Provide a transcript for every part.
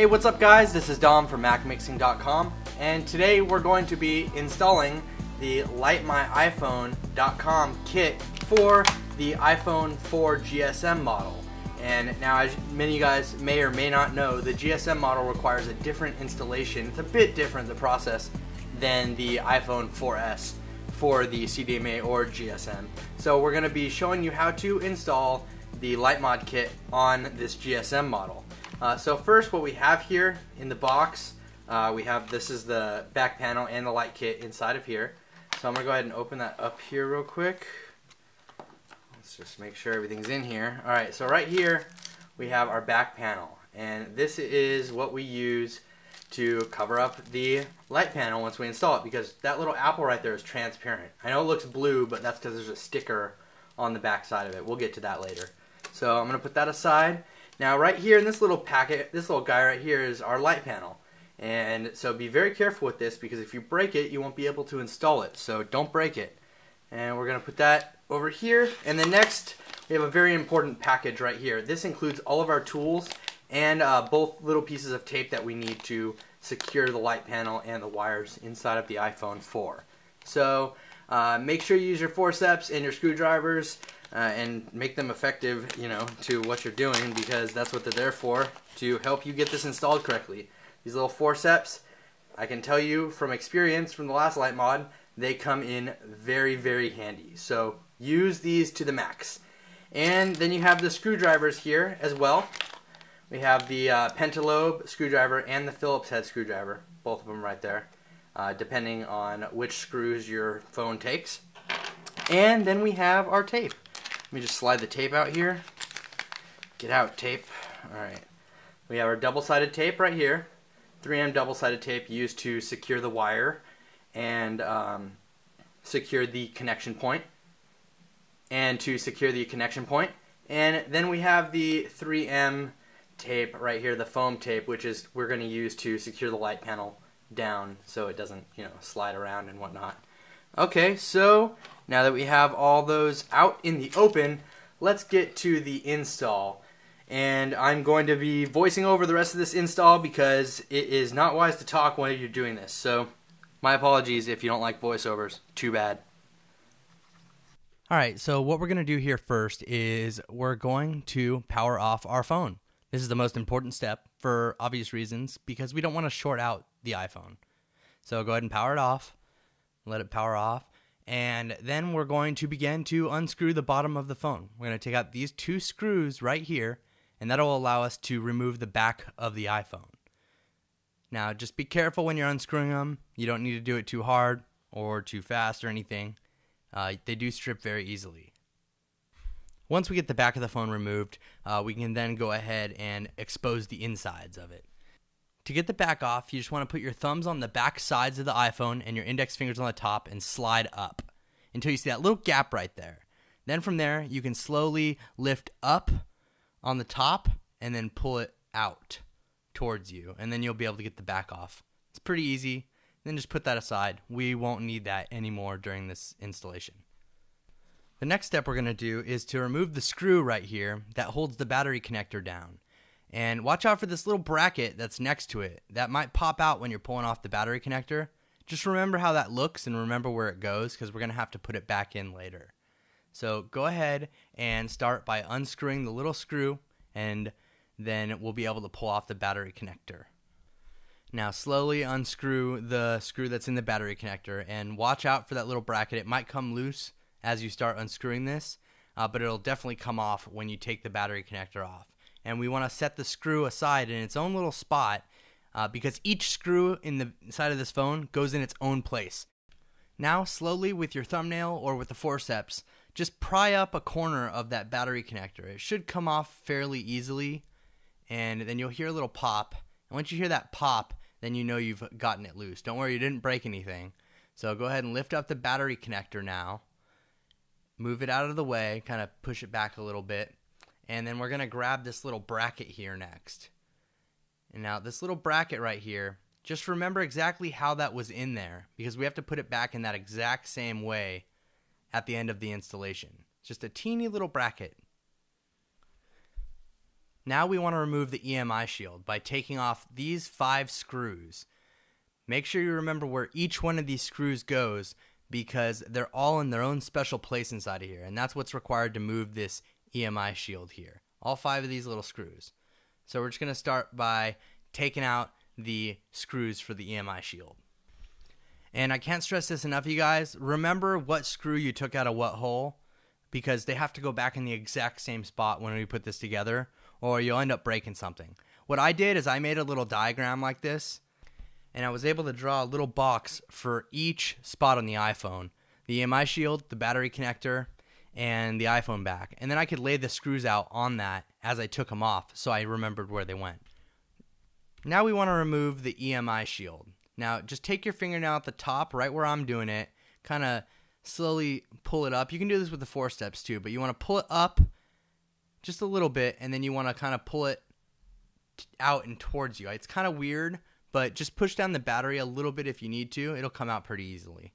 Hey, what's up guys? This is Dom from MacMixing.com, and today we're going to be installing the LightMyIPhone.com kit for the iPhone 4 GSM model. And now, as many of you guys may or may not know, the GSM model requires a different installation. It's a bit different, the process, than the iPhone 4S for the CDMA or GSM. So we're going to be showing you how to install the LightMod kit on this GSM model. So first, what we have here in the box, this is the back panel and the light kit inside of here. So I'm going to go ahead and open that up here real quick. Let's just make sure everything's in here. Alright, so right here we have our back panel, and this is what we use to cover up the light panel once we install it, because that little apple right there is transparent. I know it looks blue, but that's because there's a sticker on the back side of it. We'll get to that later. So I'm going to put that aside. Now right here in this little packet, this little guy right here is our light panel. And so be very careful with this, because if you break it, you won't be able to install it. So don't break it. And we're going to put that over here. And then next, we have a very important package right here. This includes all of our tools and both little pieces of tape that we need to secure the light panel and the wires inside of the iPhone 4. So make sure you use your forceps and your screwdrivers and make them effective, to what you're doing, because that's what they're there for, to help you get this installed correctly. These little forceps, I can tell you from experience from the last light mod, they come in very, very handy. So use these to the max. And then you have the screwdrivers here as well. We have the pentalobe screwdriver and the Phillips head screwdriver, both of them right there, depending on which screws your phone takes. And then we have our tape. Let me just slide the tape out here. Get out, tape. Alright. We have our double-sided tape right here. 3M double-sided tape used to secure the wire and secure the connection point. And then we have the 3M tape right here, the foam tape, which is we're going to use to secure the light panel down so it doesn't, slide around and whatnot. Okay, so now that we have all those out in the open, let's get to the install. And I'm going to be voicing over the rest of this install because it is not wise to talk while you're doing this. So my apologies if you don't like voiceovers. Too bad. Alright, so what we're going to do here first is we're going to power off our phone. This is the most important step for obvious reasons, because we don't want to short out the iPhone. So go ahead and power it off. Let it power off. And then we're going to begin to unscrew the bottom of the phone. We're going to take out these two screws right here, and that'll allow us to remove the back of the iPhone. Now, just be careful when you're unscrewing them. You don't need to do it too hard or too fast or anything. They do strip very easily. Once we get the back of the phone removed, we can then go ahead and expose the insides of it. To get the back off, you just want to put your thumbs on the back sides of the iPhone and your index fingers on the top and slide up until you see that little gap right there. Then from there, you can slowly lift up on the top and then pull it out towards you, and then you'll be able to get the back off. It's pretty easy. Then just put that aside. We won't need that anymore during this installation. The next step we're going to do is to remove the screw right here that holds the battery connector down. And watch out for this little bracket that's next to it. That might pop out when you're pulling off the battery connector. Just remember how that looks and remember where it goes, because we're going to have to put it back in later. So go ahead and start by unscrewing the little screw, and then we'll be able to pull off the battery connector. Now slowly unscrew the screw that's in the battery connector, and watch out for that little bracket. It might come loose as you start unscrewing this, but it'll definitely come off when you take the battery connector off. And we want to set the screw aside in its own little spot, because each screw in the side of this phone goes in its own place. Now slowly with your thumbnail or with the forceps, just pry up a corner of that battery connector. It should come off fairly easily, and then you'll hear a little pop. And once you hear that pop, then you know you've gotten it loose. Don't worry, you didn't break anything. So go ahead and lift up the battery connector now. Move it out of the way, kind of push it back a little bit. And then we're going to grab this little bracket here next. And now this little bracket right here, just remember exactly how that was in there, because we have to put it back in that exact same way at the end of the installation. It's just a teeny little bracket. Now we want to remove the EMI shield by taking off these 5 screws. Make sure you remember where each one of these screws goes because they're all in their own special place inside of here, and that's what's required to move this EMI shield here. All 5 of these little screws. So we're just going to start by taking out the screws for the EMI shield. And I can't stress this enough, you guys. Remember what screw you took out of what hole, because they have to go back in the exact same spot when we put this together, or you'll end up breaking something. What I did is I made a little diagram like this, and I was able to draw a little box for each spot on the iPhone. The EMI shield, the battery connector, and the iPhone back. And then I could lay the screws out on that as I took them off, so I remembered where they went. Now we want to remove the EMI shield. Now just take your fingernail at the top, right where I'm doing it, kind of slowly pull it up. You can do this with the 4 steps too, but you want to pull it up just a little bit, and then you want to kind of pull it out and towards you. It's kind of weird, but just push down the battery a little bit if you need to. It'll come out pretty easily.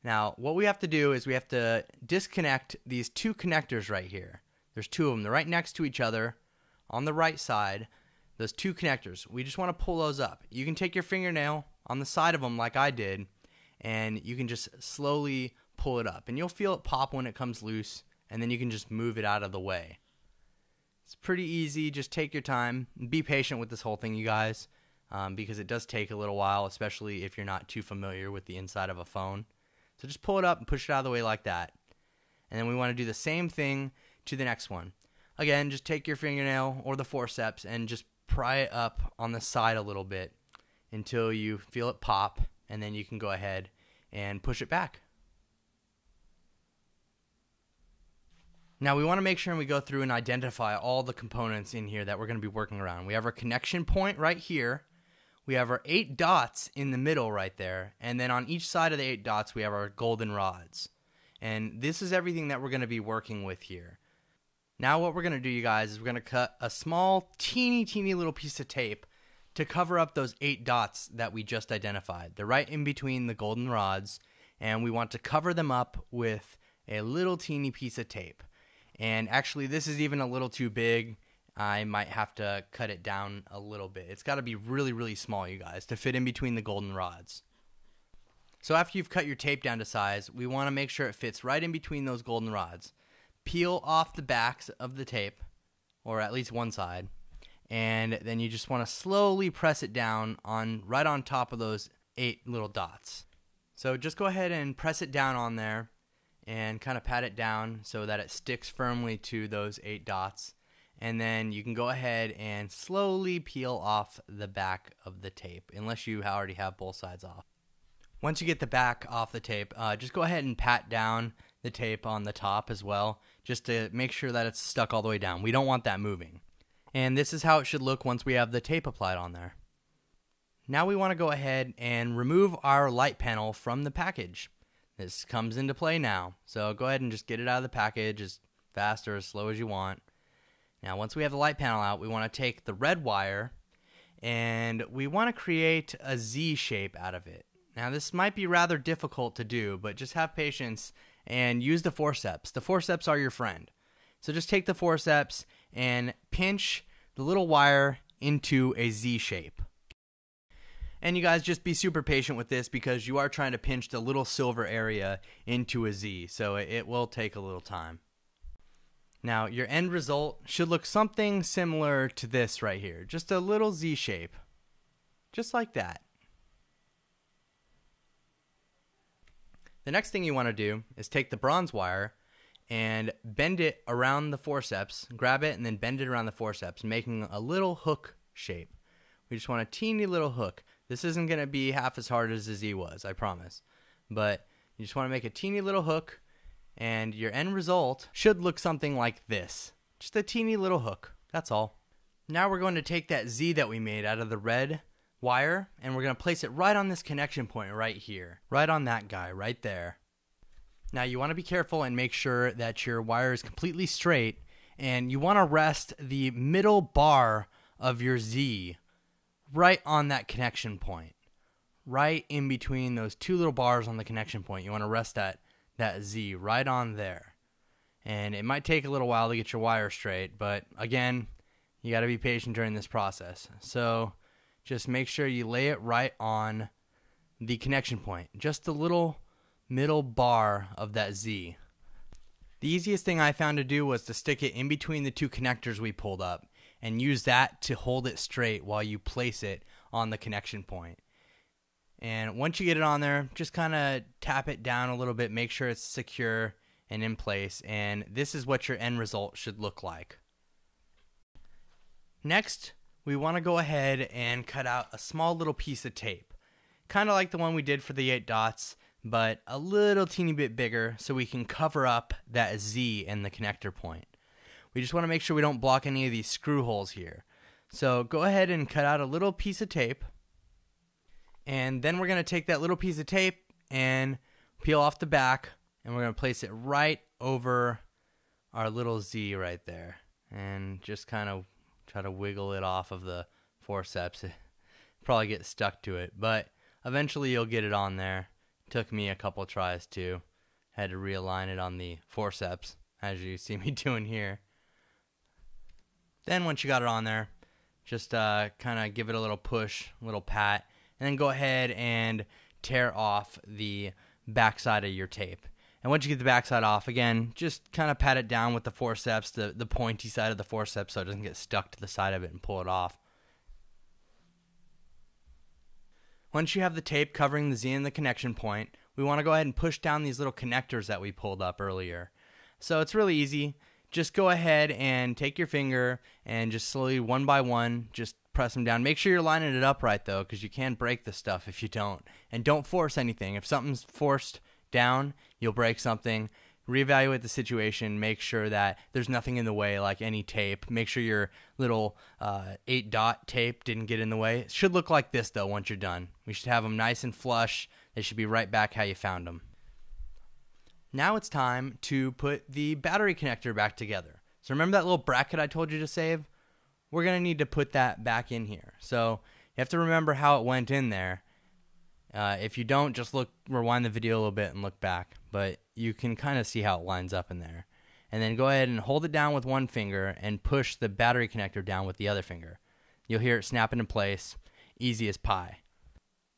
Now, what we have to do is we have to disconnect these 2 connectors right here. There's 2 of them. They're right next to each other on the right side. Those 2 connectors. We just want to pull those up. You can take your fingernail on the side of them like I did, and you can just slowly pull it up. And you'll feel it pop when it comes loose, and then you can just move it out of the way. It's pretty easy. Just take your time. Be patient with this whole thing, you guys, because it does take a little while, especially if you're not too familiar with the inside of a phone. So just pull it up and push it out of the way like that. And then we want to do the same thing to the next one. Again, just take your fingernail or the forceps and just pry it up on the side a little bit until you feel it pop, and then you can go ahead and push it back. Now we want to make sure we go through and identify all the components in here that we're going to be working around. We have our connection point right here. We have our 8 dots in the middle right there. And then on each side of the 8 dots, we have our golden rods. And this is everything that we're going to be working with here. Now what we're going to do, you guys, is we're going to cut a small, teeny little piece of tape to cover up those 8 dots that we just identified. They're right in between the golden rods, and we want to cover them up with a little teeny piece of tape. And actually, this is even a little too big. I might have to cut it down a little bit. It's got to be really small, you guys, to fit in between the golden rods. So after you've cut your tape down to size, we want to make sure it fits right in between those golden rods. Peel off the backs of the tape, or at least one side, and then you just want to slowly press it down right on top of those 8 little dots. So just go ahead and press it down on there and kind of pat it down so that it sticks firmly to those 8 dots. And then you can go ahead and slowly peel off the back of the tape, unless you already have both sides off. Once you get the back off the tape, just go ahead and pat down the tape on the top as well, just to make sure that it's stuck all the way down. We don't want that moving. And this is how it should look once we have the tape applied on there. Now we want to go ahead and remove our light panel from the package. This comes into play now. So go ahead and just get it out of the package as fast or as slow as you want. Now once we have the light panel out, we want to take the red wire and we want to create a Z shape out of it. Now this might be rather difficult to do, but just have patience and use the forceps. The forceps are your friend. So just take the forceps and pinch the little wire into a Z shape. And you guys just be super patient with this because you are trying to pinch the little silver area into a Z, so it will take a little time. Now your end result should look something similar to this right here. Just a little Z shape. Just like that. The next thing you want to do is take the bronze wire and bend it around the forceps, grab it and then bend it around the forceps, making a little hook shape. We just want a teeny little hook. This isn't going to be half as hard as the Z was, I promise. But you just want to make a teeny little hook, and your end result should look something like this. Just a teeny little hook, that's all. Now we're going to take that Z that we made out of the red wire, and we're going to place it right on this connection point right here. Right on that guy, right there. Now you want to be careful and make sure that your wire is completely straight, and you want to rest the middle bar of your Z right on that connection point. Right in between those 2 little bars on the connection point. You want to rest that Z right on there. And it might take a little while to get your wire straight, but again, you got to be patient during this process. So just make sure you lay it right on the connection point, just the little middle bar of that Z. The easiest thing I found to do was to stick it in between the two connectors we pulled up and use that to hold it straight while you place it on the connection point. And once you get it on there, just kind of tap it down a little bit, make sure it's secure and in place, and this is what your end result should look like. Next, we want to go ahead and cut out a small little piece of tape, kind of like the one we did for the 8 dots, but a little teeny bit bigger so we can cover up that Z in the connector point. We just want to make sure we don't block any of these screw holes here. So go ahead and cut out a little piece of tape, and then we're going to take that little piece of tape and peel off the back, and we're going to place it right over our little Z right there, and just kind of try to wiggle it off of the forceps. Probably get stuck to it, but eventually you'll get it on there. Took me a couple tries too. Had to realign it on the forceps, as you see me doing here. Then once you got it on there, just kind of give it a little push, a little pat, and then go ahead and tear off the backside of your tape. And once you get the backside off, again, just kind of pat it down with the forceps, the pointy side of the forceps, so it doesn't get stuck to the side of it, and pull it off. Once you have the tape covering the Z and the connection point, we want to go ahead and push down these little connectors that we pulled up earlier. So it's really easy. Just go ahead and take your finger and just slowly, one by one, just press them down. Make sure you're lining it up right, though, because you can break this stuff if you don't. And don't force anything. If something's forced down, you'll break something. Reevaluate the situation. Make sure that there's nothing in the way, like any tape. Make sure your little 8-dot tape didn't get in the way. It should look like this, though, once you're done. We should have them nice and flush. They should be right back how you found them. Now it's time to put the battery connector back together. So remember that little bracket I told you to save? We're going to need to put that back in here. So you have to remember how it went in there. If you don't, just rewind the video a little bit and look back. But you can kind of see how it lines up in there. And then go ahead and hold it down with one finger and push the battery connector down with the other finger. You'll hear it snap into place, easy as pie.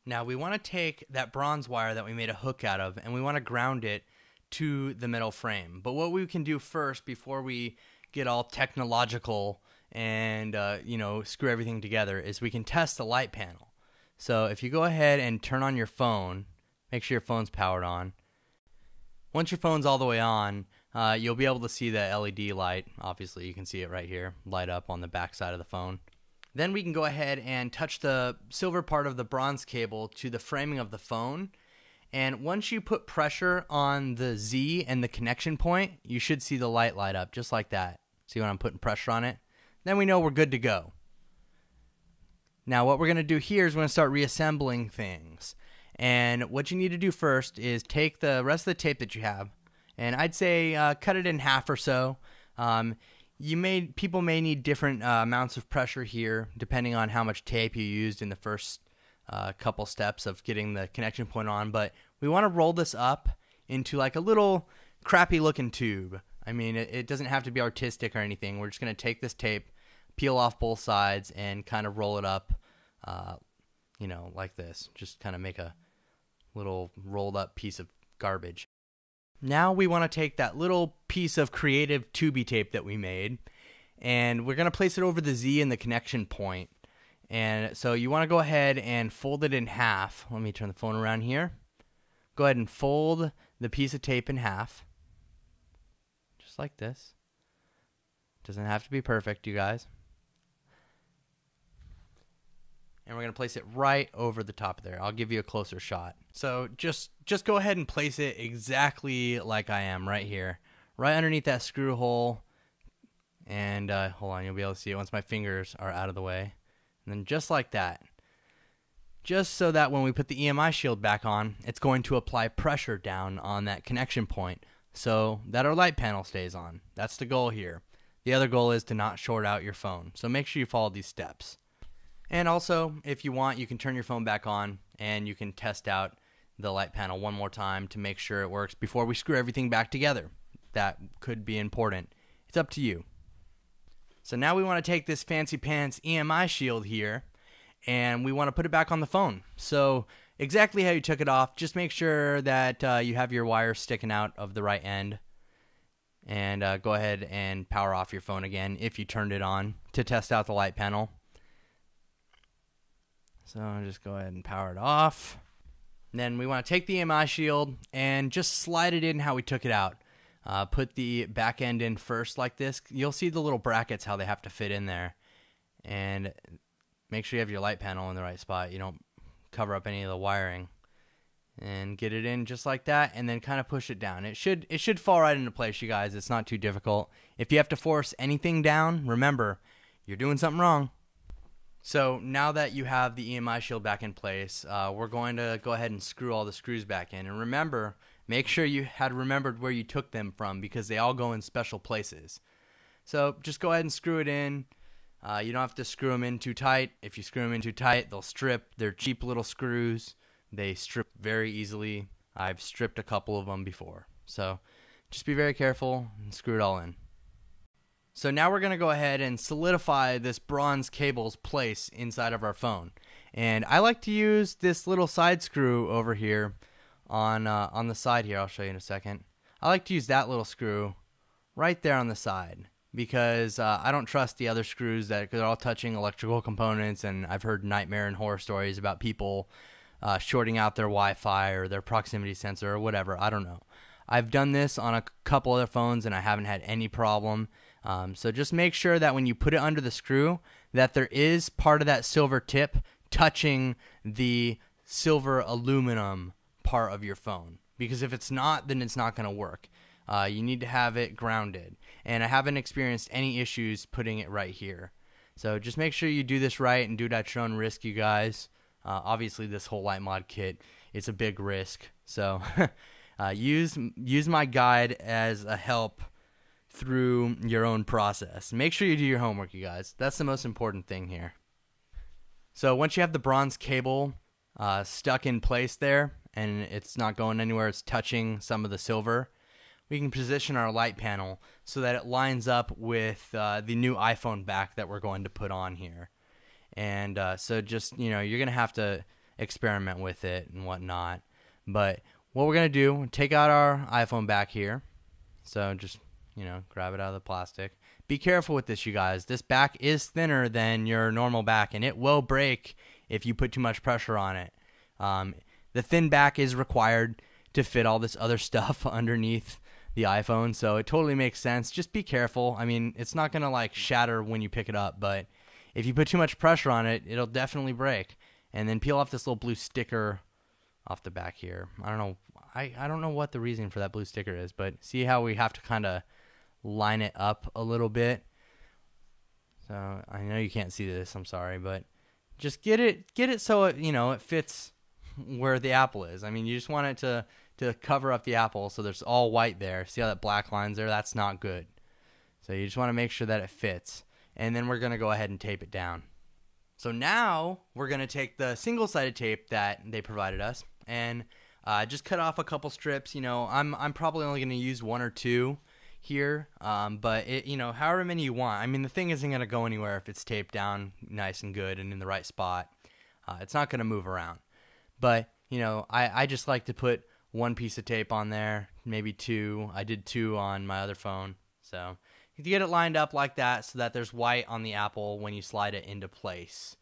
Now we want to take that bronze wire that we made a hook out of, and we want to ground it to the metal frame. But what we can do first, before we get all technological and screw everything together, is we can test the light panel. So if you go ahead and turn on your phone, make sure your phone's powered on. Once your phone's all the way on, you'll be able to see the LED light. Obviously, you can see it right here, light up on the back side of the phone. Then we can go ahead and touch the silver part of the bronze cable to the framing of the phone. And once you put pressure on the Z and the connection point, you should see the light up just like that. See when I'm putting pressure on it? Then we know we're good to go. Now what we're going to do here is we're going to start reassembling things. And what you need to do first is take the rest of the tape that you have, and I'd say cut it in half or so. People may need different amounts of pressure here depending on how much tape you used in the first couple steps of getting the connection point on, but we want to roll this up into like a little crappy looking tube. I mean, it doesn't have to be artistic or anything. We're just going to take this tape, peel off both sides, and kind of roll it up, like this. Just kind of make a little rolled up piece of garbage. Now we want to take that little piece of creative tubey tape that we made, and we're going to place it over the Z and the connection point. And so you want to go ahead and fold it in half. Let me turn the phone around here. Go ahead and fold the piece of tape in half. Just like this. Doesn't have to be perfect, you guys. And we're going to place it right over the top of there. I'll give you a closer shot. So just go ahead and place it exactly like I am right here. Right underneath that screw hole. And hold on, you'll be able to see it once my fingers are out of the way. And then just like that. Just so that when we put the EMI shield back on, it's going to apply pressure down on that connection point so that our light panel stays on. That's the goal here. The other goal is to not short out your phone. So make sure you follow these steps. And also, if you want, you can turn your phone back on and you can test out the light panel one more time to make sure it works before we screw everything back together. that could be important. It's up to you. So now we want to take this fancy pants EMI shield here, and we want to put it back on the phone. So exactly how you took it off, just make sure that you have your wire sticking out of the right end. And go ahead and power off your phone again if you turned it on to test out the light panel. So just go ahead and power it off. And then we want to take the EMI shield and just slide it in how we took it out. Put the back end in first like this. You'll see the little brackets, how they have to fit in there. And make sure you have your light panel in the right spot. You don't cover up any of the wiring. And get it in just like that, and then kind of push it down. It should fall right into place, you guys. It's not too difficult. If you have to force anything down, remember, you're doing something wrong. So now that you have the EMI shield back in place, we're going to go ahead and screw all the screws back in. And remember, make sure you had remembered where you took them from, because they all go in special places. So just go ahead and screw it in. You don't have to screw them in too tight. If you screw them in too tight, they'll strip. They're cheap little screws. They strip very easily. I've stripped a couple of them before. So just be very careful and screw it all in. So now we're going to go ahead and solidify this bronze cable's place inside of our phone. And I like to use this little side screw over here on the side here. I'll show you in a second. I like to use that little screw right there on the side, because I don't trust the other screws that they're all touching electrical components, and I've heard nightmare and horror stories about people shorting out their Wi-Fi or their proximity sensor or whatever. I don't know. I've done this on a couple other phones and I haven't had any problem. So just make sure that when you put it under the screw, that there is part of that silver tip touching the silver aluminum part of your phone. Because if it's not, then it's not going to work. You need to have it grounded. And I haven't experienced any issues putting it right here. So just make sure you do this right and do it at your own risk, you guys. Obviously, this whole light mod kit, it's a big risk. So use my guide as a help through your own process. Make sure you do your homework, you guys. That's the most important thing here. So once you have the bronze cable stuck in place there, and it's not going anywhere, it's touching some of the silver, we can position our light panel so that it lines up with the new iPhone back that we're going to put on here. And so just, you're going to have to experiment with it and whatnot. But what we're going to do, take out our iPhone back here. So just, grab it out of the plastic. Be careful with this, you guys. This back is thinner than your normal back, and it will break if you put too much pressure on it. The thin back is required to fit all this other stuff underneath the iPhone, so it totally makes sense. Just be careful. I mean, it's not going to shatter when you pick it up, but if you put too much pressure on it, it'll definitely break. And then peel off this little blue sticker off the back here. I don't know. I don't know what the reason for that blue sticker is, but see how we have to kind of line it up a little bit. So I know you can't see this. I'm sorry, but just get it so it fits where the apple is. I mean, you just want it to cover up the apple so there's all white there. See how that black line's there? That's not good. So you just want to make sure that it fits. And then we're going to go ahead and tape it down. So now we're going to take the single-sided tape that they provided us and just cut off a couple strips. I'm probably only going to use one or two here, but however many you want. I mean, the thing isn't going to go anywhere if it's taped down nice and good and in the right spot. It's not going to move around. But, I just like to put one piece of tape on there, maybe two. I did two on my other phone. So you get it lined up like that so that there's white on the apple when you slide it into place,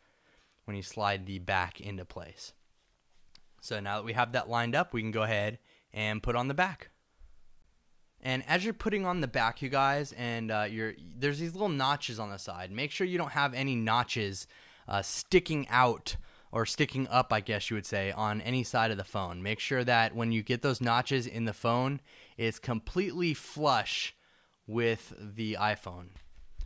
when you slide the back into place. So now that we have that lined up, we can go ahead and put on the back. And as you're putting on the back, you guys, and there's these little notches on the side. Make sure you don't have any notches sticking out or sticking up, I guess you would say, on any side of the phone. Make sure that when you get those notches in the phone, it's completely flush with the iPhone.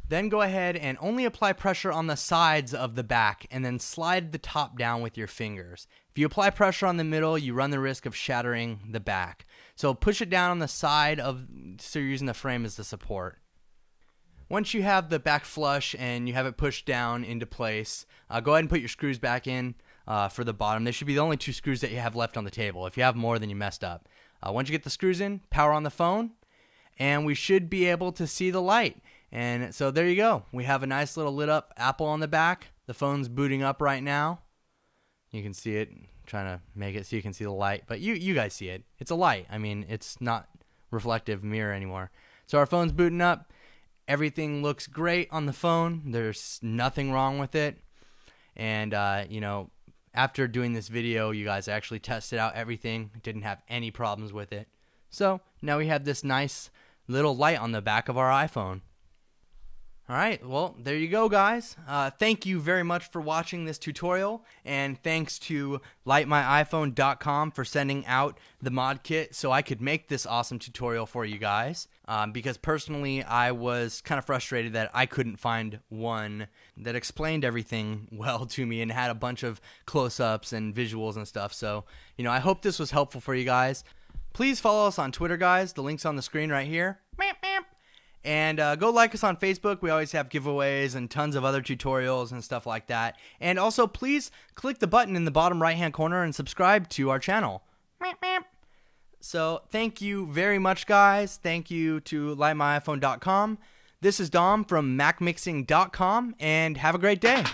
Then go ahead and only apply pressure on the sides of the back and then slide the top down with your fingers. If you apply pressure on the middle, you run the risk of shattering the back. So push it down on the side so you're using the frame as the support. Once you have the back flush and you have it pushed down into place, go ahead and put your screws back in for the bottom. They should be the only two screws that you have left on the table. If you have more, then you messed up. Once you get the screws in, power on the phone. and we should be able to see the light. And so there you go. We have a nice little lit up Apple on the back. The phone's booting up right now. You can see it. I'm trying to make it so you can see the light, but you guys see it. It's a light. I mean, it's not reflective mirror anymore. So our phone's booting up. Everything looks great on the phone. There's nothing wrong with it. And after doing this video, you guys actually tested out everything. Didn't have any problems with it. So now we have this nice little light on the back of our iPhone. All right, well, there you go, guys. Thank you very much for watching this tutorial, and thanks to lightmyiphone.com for sending out the mod kit so I could make this awesome tutorial for you guys. Because personally, I was kind of frustrated that I couldn't find one that explained everything well to me and had a bunch of close-ups and visuals and stuff. So, I hope this was helpful for you guys. Please follow us on Twitter, guys. The link's on the screen right here. And go like us on Facebook. We always have giveaways and tons of other tutorials and stuff like that. And also, please click the button in the bottom right-hand corner and subscribe to our channel. So, thank you very much, guys. Thank you to lightmyiphone.com. This is Dom from MacMixing.com, and have a great day.